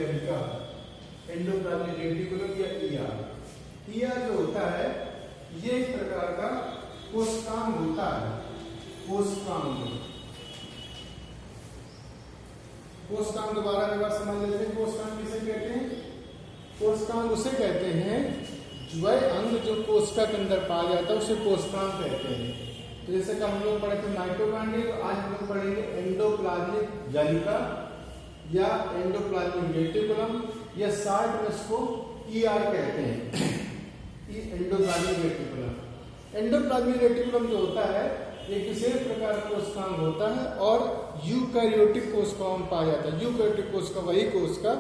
जलिका, endoplasmic reticulum या ER. ER जो होता है ये एक प्रकार का कोशिकांग होता है। कोशिकांग दोबारा एक बार समझ लेते हैं। कोशिकांग किसे कहते हैं? कोशिकांग उसे कहते हैं वह अंग जो कोशिका के अंदर पाया जाता है उसे कोशिकांग कहते हैं। तो जैसे कि हम लोग पढ़े थे माइटोकॉन्ड्रिया, तो आज हम लोग पढ़ेंगे एंडोप्लाज्मिक जलिका या एंडोप्लाज्मिक रेटिकुलम या शॉर्ट में इसको ईआर कहते हैं। Endoplasmic reticulum. एंडोप्लाज्मिक रेटिकुलम जो होता है एक विशेष प्रकार का कोशिकांग होता है और यूकैरियोटिक कोशिकाओं में पाया जाता है। यूकैरियोटिक कोशिका वही कोशिका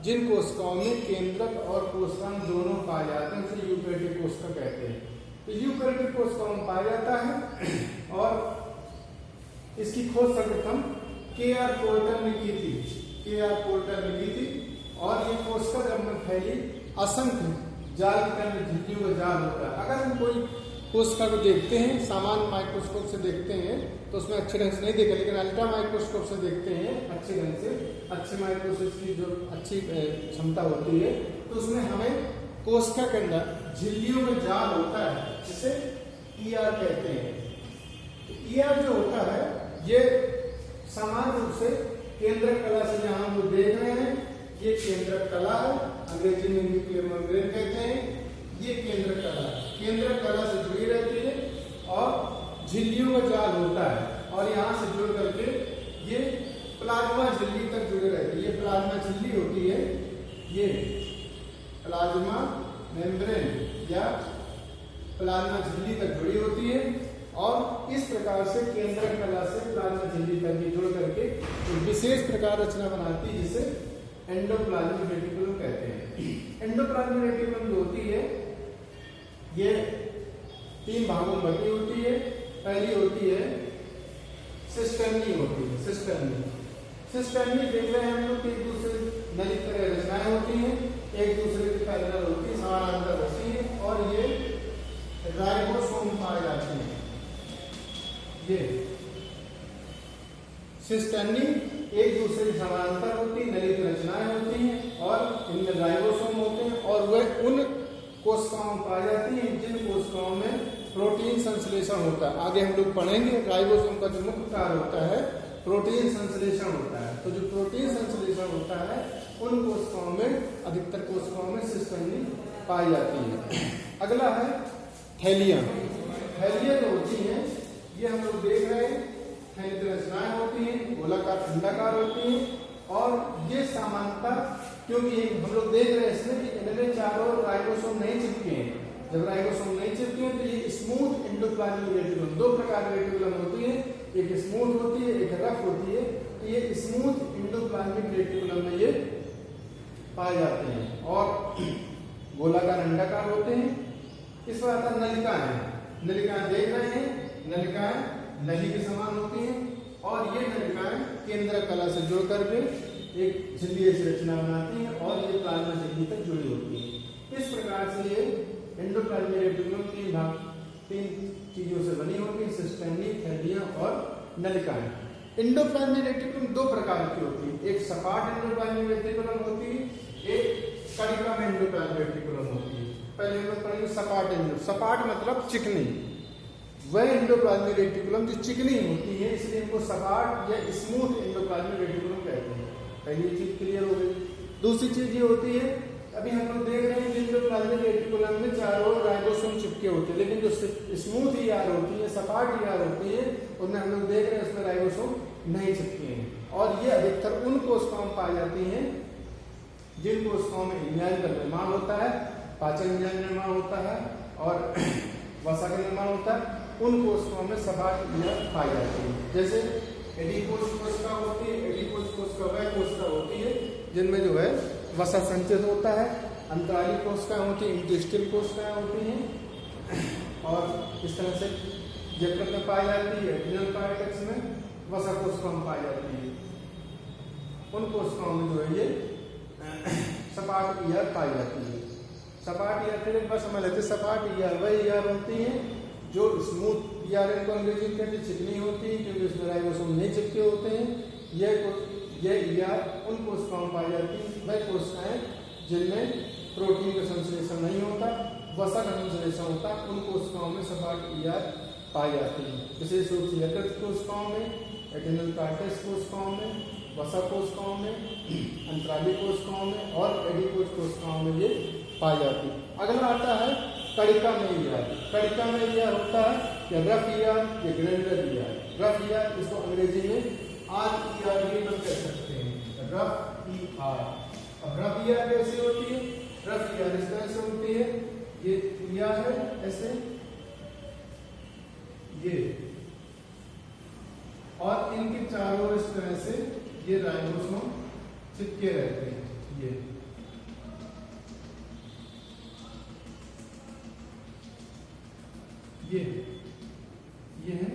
जिन कोशिकाओं में केंद्रक और कोशिकांग दोनों पाए जाते हैं, इसे यूकैरियोटिक कोशिका कहते हैं। तो यूकैरियोटिक कोशिकाओं में पाया जाता है और इसकी खोज सर्वप्रथम के.आर. पोर्टर ने की थी। के.आर. पोर्टर ने की थी और ये कोशिका जब में फैली असंख्य जाल के अंदर झिल्लियों का जाल होता है। अगर हम कोई कोशिका को देखते हैं, सामान्य माइक्रोस्कोप से देखते हैं तो उसमें अच्छे ढंग से नहीं देखें, लेकिन अल्ट्रा माइक्रोस्कोप से देखते हैं अच्छे ढंग से, अच्छे माइक्रोस्कोप की जो अच्छी क्षमता होती है, तो उसमें हमें कोशिका के अंदर झिल्लियों में जाल होता है जिसे ईआर कहते हैं। तो ईआर जो होता है ये सामान्य रूप से केंद्रक कला से जहां हम लोग देख रहे हैं, ये केंद्रक कला है, अंग्रेजी में न्यूक्लियर मेम्ब्रेन कहते हैं। ये केंद्रक कला है, केंद्रक कला से जुड़ी रहती है और झिल्लियों का जाल होता है और यहाँ से जुड़ करके ये प्लाज्मा झिल्ली तक जुड़े रहती है। ये प्लाज्मा झिल्ली होती है, ये प्लाज्मा मेम्ब्रेन या प्लाज्मा झिल्ली तक जुड़ी होती है और इस प्रकार से केंद्रक कला से प्लाज्मा झिल्ली तक जुड़ करके एक विशेष प्रकार रचना बनाती है जिसे एंडोप्लाज्मिक रेटिकुलम कहते हैं। एंडोप्लाज्मिक रेटिकुलम जो होती है ये 3 भागों में बटी होती है। पहली होती है सिस्टर्नी होती है। सिस्टर्नी देख रहे हैं हम लोग एक दूसरे नलिक तरह रचनाएं होती हैं, एक दूसरे के पैरेलल होती है, समानांतर होती है और ये राइबोसोम पाए जाते हैं। ये सिस्टर्नी एक दूसरे के समानांतर होती है, नलिक रचनाएं होती हैं और इनमें राइबोसोम होते हैं और वह उन कोशिकाओं में पाई जाती है जिन कोशिकाओं में प्रोटीन संश्लेषण होता है। आगे हम लोग पढ़ेंगे राइबोसोम का जो मुख्य कार्य होता है प्रोटीन संश्लेषण होता है। तो जो प्रोटीन संश्लेषण होता है उन कोशिकाओं में, अधिकतर कोशिकाओं में सिस्टर्नी पाई जाती है। अगला है थैलिया। थैलिया जो होती है ये हम लोग देख रहे हैं, थैलिक रचनाएं होती हैं, गोलाकार अंडाकार होती हैं और ये सामान्यतः क्योंकि हम लोग देख रहे हैं इसमें कि इनमें चारों राइबोसोम नहीं चिपके हैं। जब राइबोसोम नहीं चिपके हैं तो ये स्मूथ एंडोप्लाज्मिक रेटिकुलम, 2 प्रकार की रेटिकुलम होती है, एक स्मूथ होती है, एक रफ होती है। तो ये स्मूथ एंडोप्लाज्मिक रेटिकुलम में ये पाए जाते हैं और गोलाकार अंडाकार होते हैं। इस बात का नलिकाएं, नलिकाएं देख रहे हैं, नलिकाएं नली के समान होती हैं और ये नलिकाएं केंद्रक कला से जुड़ करके एक झिल्ली ऐसी रचना बनाती है और ये प्लाज्मा झिल्ली तक जुड़ी होती है। इस प्रकार से ये एंडोप्लाज्मिक रेटिकुलम 3 चीजों से बनी होती है, सिस्टर्नी, थैलिया और नलिकाएं। एंडोप्लाज्मिक रेटिकुलम 2 प्रकार की होती है, एक सपाट एंडोप्लाज्मिक रेटिकुलम होती है, एक कणिका में एंडोप्लाज्मिक रेटिकुलम होती है। पहले हम लोग पढ़ेंगे सपाट सपाट मतलब चिकनी, वह एंडोप्लाज्मिक रेटिकुलम जो चिकनी होती है इसलिए इनको सपाट या स्मूथ एंडोप्लाज्मिक रेटिकुलम कहते हैं। पहली चीज क्लियर हो गई। दूसरी चीज ये होती है, अभी हम लोग देख रहे हैं जिन प्लाज्मिक रेटिकुलम में चारों राइबोसोम चिपके होते हैं, लेकिन जो स्मूथ ईआर होती है, सपाट ईआर होती है, उनमें हम लोग देख रहे हैं उसमें राइबोसोम नहीं चिपके हैं और ये अधिकतर उन कोशिकाओं में पाई जाती हैं जिन कोशिकाओं में एंजाइम का निर्माण होता है, पाचन एंजाइम निर्माण होता है और वसा का निर्माण होता है। उन कोशिकाओं में सपाट ईआर पाई जाती है। जैसे एडिपोज कोशिका होती है, एडिपोज कोशिका वह कोशिका होती है जिनमें जो है वसा संचित होता है, अंतराली कोशिकाएं होती हैं, इंटेस्टिल कोशिकाएं होती हैं और इस तरह से यकृत में पाई जाती है, एड्रिनल कॉर्टेक्स में वसा कोशिकाओं में पाई जाती है। उन कोशिकाओं में जो है ये सपाट ईआर पाई जाती है। सपाट ईआर फिर एक बार समझ लेते, सपाट ईआर वह ईआर होती है जो स्मूथ ईआर को अंग्रेजी में कहते हैं, चिकनी होती है क्योंकि उसमें राइबोसोम नहीं चिपके होते हैं। यह ईआर उन कोशिकाओं में पाई जाती है वह कोशिकाएं जिनमें प्रोटीन का संश्लेषण नहीं होता, वसा का संश्लेषण होता है, उन कोशिकाओं में सपाट ER पाई जाती है। विशेष रूप से यकृत कोशिकाओं में, एडेनल कार्टेक्स कोशिकाओं में, वसा कोशिकाओं में, अंतराली कोशिकाओं में और एडिपोज कोशिकाओं में ये पाई जाती है। अगला आता है कणिका में ER। कणिका में ER होता है या रफ ER या ग्रैन्युलर ER। रफ ER इसको अंग्रेजी में RER भी कह सकते हैं, रफ ER। अब रफ ER कैसे होती है? रफ ER इस तरह से होती है, ये ER है ऐसे, ये, और इनके चारों ओर इस तरह से ये राइबोसोम चिपके रहते हैं। ये है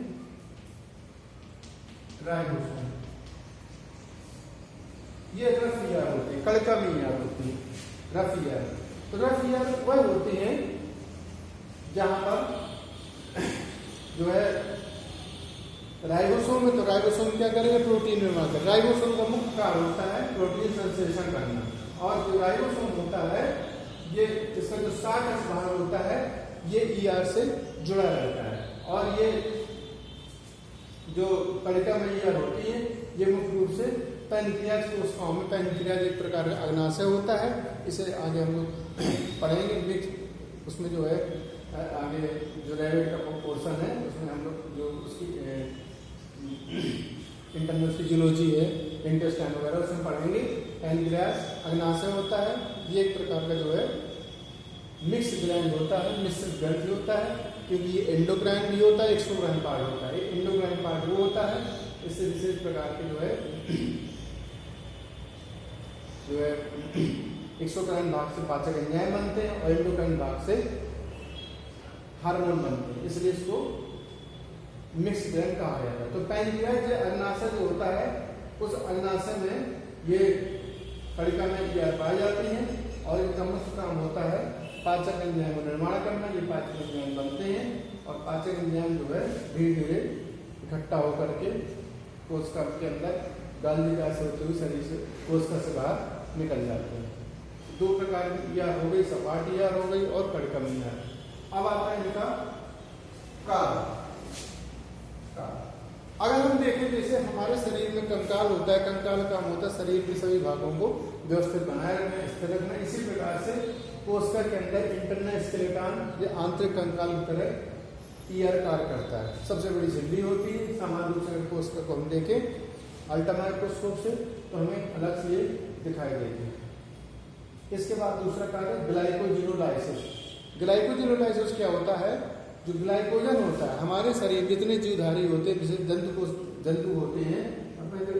राइबोसोम। ये रफ ER होते हैं, कणिका में ER होती है रफ ER। तो रफ ER वह होते हैं जहां पर जो है राइबोसोम में, तो राइबोसोम क्या करेंगे? प्रोटीन निर्माण कर। राइबोसोम का मुख्य कार्य होता है प्रोटीन संश्लेषण करना, और जो राइबोसोम होता है ये इसका जो 60 भाग होता है ये ER से जुड़ा रहता है। और ये जो कणिका में ER होती है ये मुख्य रूप से पैनक्रियाज कोशिकाओं में, पैनक्रियाज एक प्रकार का अग्नाशय होता है, इसे आगे हम लोग पढ़ेंगे। उसमें जो है आगे जो रेवेट का पोर्शन है उसमें हम लोग जो उसकी इंटरनल फिजियोलॉजी है, इंटेस्टाइन वगैरह उसमें पढ़ेंगे। पैनक्रियाज अग्नाशय होता है, ये एक प्रकार का जो है मिक्स ग्लैंड होता है, मिश्रित ग्रंथि होता है, क्योंकि ये एंडोक्राइन भी होता है, एक्सोक्राइन पार्ट होता है। एंडोक्राइन पार्ट वो होता है, इससे विशेष प्रकार के जो है एक्सोक्राइन भाग से पाचक एंजाइम बनते हैं और एंडोक्राइन भाग से हार्मोन बनते हैं, इसलिए इसको मिक्स ग्लैंड कहा जाता है। तो पैनक्रियाज अग्नाशय जो होता है उस अग्नाशय में ये कणिका में ER पाई जाती है और इनका मुख्य काम होता है पाचक एंजाइम का निर्माण करना। ये पाचक एंजाइम बनते हैं और पाचक एंजाइम जो है धीरे धीरे इकट्ठा होकर के कोशिका के अंदर गालिका से होते हुए शरीर से कोशिका से बाहर निकल जाते हैं। दो प्रकार की ER हो गई, सपाट ER हो गई और कणिका में ER। अब आता है इनका कार्य। अगर हम देखें जैसे हमारे शरीर में कंकाल होता है, कंकाल का काम होता है शरीर के सभी भागों को व्यवस्थित बनाए रखना, स्थिर रखना। इसी प्रकार से कोशिका के अंदर इंटरनल स्केलेटन या आंतरिक कंकाल की तरह ER कार्य करता है। सबसे बड़ी झिल्ली होती है। सामान्य रूप से कोशिका को हम देखें अल्ट्रामाइक्रोस्कोप से तो हमें अलग से ये दिखाई देती है। इसके बाद दूसरा कार्य ग्लाइकोजिनोलाइसिस। ग्लाइकोजिनोलाइसिस क्या होता है? जो ग्लाइकोजन होता है, हमारे शरीर जितने जीवधारी होते हैं, जैसे जंतु होते हैं,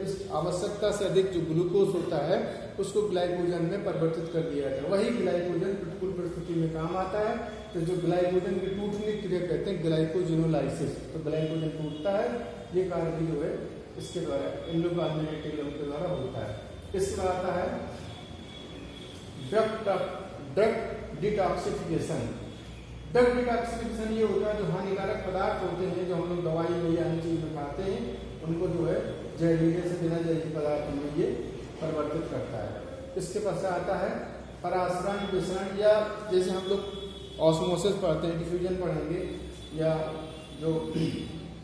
इस आवश्यकता से अधिक जो ग्लूकोज होता है उसको ग्लाइकोजन में परिवर्तित कर दिया जाता है। वही ग्लाइकोजन प्रतिकूल परिस्थिति में काम आता है। तो जो ग्लाइकोजन की टूटने की क्रिया कहते हैं ग्लाइकोजिनोलाइसिस। तो ग्लाइकोजन टूटता है, ये कार्य जो है इसके द्वारा एंडोप्लाज्मिक रेटिकुलम के द्वारा होता है। इसके बाद आता है ड्रग डिटॉक्सिफिकेशन। ड्रग डिटॉक्सिफिकेशन ये होता है जो हानिकारक पदार्थ होते हैं जो हम लोग दवाई में या अन्य चीज में खाते हैं, उनको जो है जहरीले से बिना जहरीले पदार्थ में ये परिवर्तित करता है। इसके पश्चात आता है परासरण विसरण, या जैसे हम लोग ऑस्मोसिस पढ़ते हैं, डिफ्यूजन पढ़ेंगे, या जो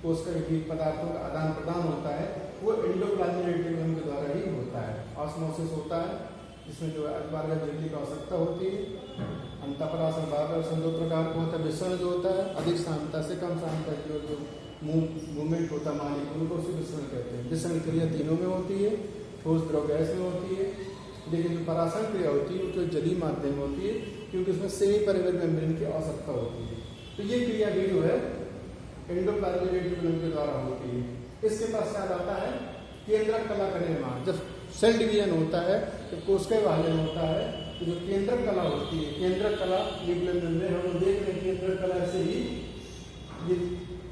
कोशिका के पदार्थों का आदान प्रदान होता है वो एंडोप्लाज्मिक रेटिकुलम के द्वारा ही होता है। ऑस्मोसिस होता है जिसमें जो है अखबार झिल्ली की आवश्यकता होती है। अंतःपरासन बाह्यपरासन दो प्रकार का होता है। विसरण जो होता है अधिक सांद्रता से कम सांद्रता की जो मूवमेंट होता है मालिक, उनको उसे विसरण कहते हैं। विसरण क्रिया तीनों में होती है, ठोस द्रव गैस में होती है, लेकिन जो परासरण क्रिया होती है वो जलीय माध्यम में होती है क्योंकि उसमें सेमी परिवहन मेम्ब्रेन की आवश्यकता होती है। तो ये क्रिया भी जो है एंडोप्लाज्मिक रेटिकुलम के द्वारा होती है। इसके पश्चात आता है केंद्रक कला का निर्माण। जब सेल डिवीजन होता है तो कोशिका विभाजन होता है, तो जो केंद्रक कला होती है, केंद्रक कला ये हम देख रहे हैं, केंद्रक कला से ही ये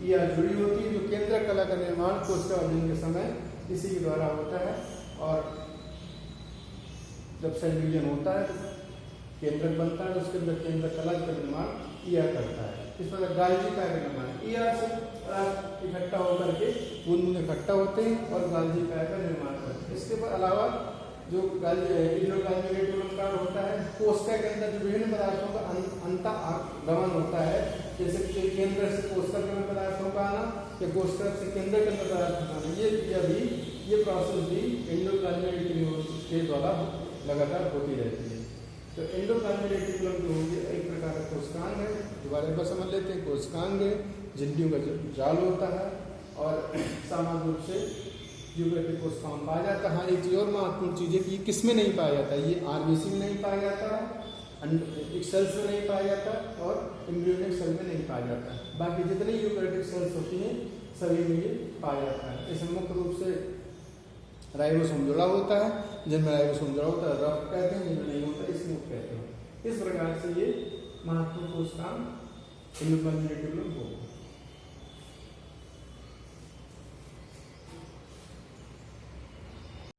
ER जुड़ी होती है। जो केंद्रक कला का निर्माण कोशिका विभाजन के समय इसी के द्वारा होता है। और जब सेल डिवीजन होता है तो केंद्रक बनता है, उसके अंदर केंद्रक कला का निर्माण ER करता है। इस प्रकार गाल्जी का निर्माण ER से इकट्ठा होकर के बूंद इकट्ठा होते हैं और गाल्जी का निर्माण करते हैं। इसके अलावा जो इंडोप्लाज्मिक रेटिकुलम का होता है, कोशिका के अंदर जो विभिन्न पदार्थों का अंतःगमन होता है, जैसे कि केंद्र से कोशिका के अंदर पदार्थों का आना या कोशिका से केंद्र के अंदर पदार्थों का आना, ये प्रोसेस भी एंडोप्लाज्मिक रेटिकुलम के द्वारा लगातार होती रहती है। तो एंडोप्लाज्मिक रेटिकुलम जो होगी एक प्रकार का कोशिकांग है, दोबारा पर समझ लेते हैं। कोशिकांग है, झिल्लियों का जाल होता है और सामान्य रूप से यूकेरियोटिक कोशिकाओं में पाया जाता है। हाँ, एक चीज़ और महत्वपूर्ण चीज़ है कि ये किस में नहीं पाया जाता है, ये आरबीसी में नहीं पाया जाता है, सेल्स में नहीं पाया जाता और एम्ब्रियोनिक सेल में नहीं पाया जाता है। बाकी जितनी यूकेरियोटिक सेल्स होती हैं सभी में ये पाया जाता है। इसमें मुख्य रूप से राइबोसोम जुड़ा होता है, जिनमें राइबोसोम जुड़ा होता है रफ कहते हैं, जिनमें नहीं होता स्मूथ कहते हैं। इस प्रकार से ये महत्वपूर्ण कोशिकांग एंडोप्लाज्मिक रेटिकुलम होता है।